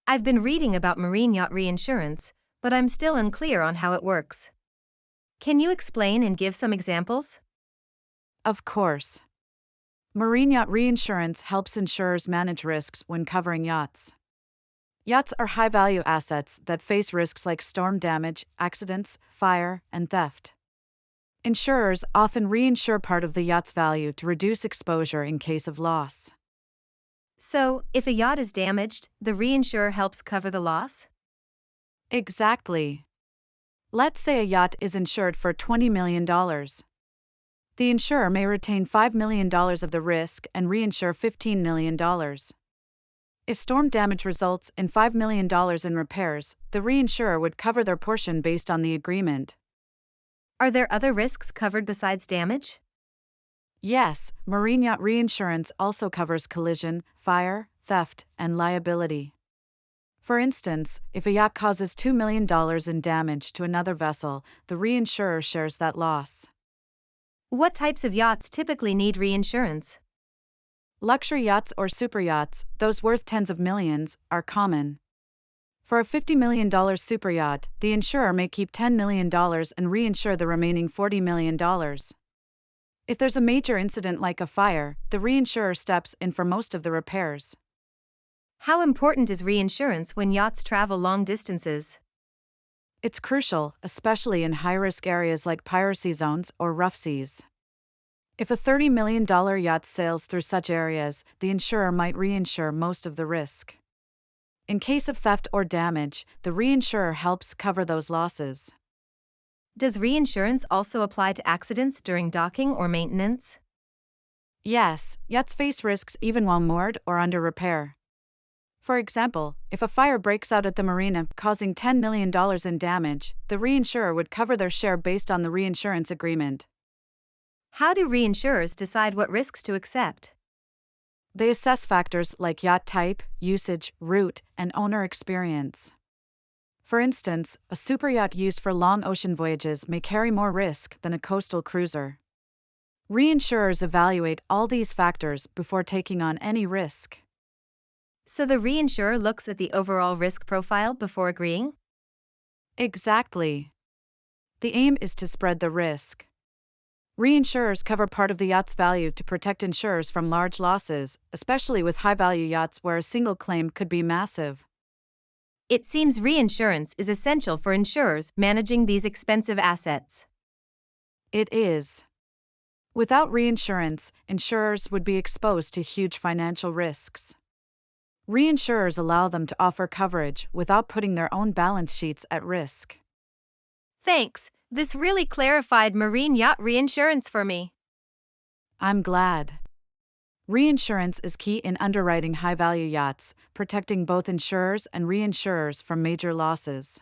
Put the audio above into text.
I've been reading about marine yacht reinsurance, but I'm still unclear on how it works. Can you explain and give some examples? Of course. Marine yacht reinsurance helps insurers manage risks when covering yachts. Yachts are high-value assets that face risks like storm damage, accidents, fire, and theft. Insurers often reinsure part of the yacht's value to reduce exposure in case of loss. So, if a yacht is damaged, the reinsurer helps cover the loss? Exactly. Let's say a yacht is insured for $20 million. The insurer may retain $5 million of the risk and reinsure $15 million. If storm damage results in $5 million in repairs, the reinsurer would cover their portion based on the agreement. Are there other risks covered besides damage? Yes, marine yacht reinsurance also covers collision, fire, theft, and liability. For instance, if a yacht causes $2 million in damage to another vessel, the reinsurer shares that loss. What types of yachts typically need reinsurance? Luxury yachts or superyachts, those worth tens of millions, are common. For a $50 million superyacht, the insurer may keep $10 million and reinsure the remaining $40 million. If there's a major incident like a fire, the reinsurer steps in for most of the repairs. How important is reinsurance when yachts travel long distances? It's crucial, especially in high-risk areas like piracy zones or rough seas. If a $30 million yacht sails through such areas, the insurer might reinsure most of the risk. In case of theft or damage, the reinsurer helps cover those losses. Does reinsurance also apply to accidents during docking or maintenance? Yes, yachts face risks even while moored or under repair. For example, if a fire breaks out at the marina causing $10 million in damage, the reinsurer would cover their share based on the reinsurance agreement. How do reinsurers decide what risks to accept? They assess factors like yacht type, usage, route, and owner experience. For instance, a superyacht used for long ocean voyages may carry more risk than a coastal cruiser. Reinsurers evaluate all these factors before taking on any risk. So the reinsurer looks at the overall risk profile before agreeing? Exactly. The aim is to spread the risk. Reinsurers cover part of the yacht's value to protect insurers from large losses, especially with high-value yachts where a single claim could be massive. It seems reinsurance is essential for insurers managing these expensive assets. It is. Without reinsurance, insurers would be exposed to huge financial risks. Reinsurers allow them to offer coverage without putting their own balance sheets at risk. Thanks, this really clarified marine yacht reinsurance for me. I'm glad. Reinsurance is key in underwriting high-value yachts, protecting both insurers and reinsurers from major losses.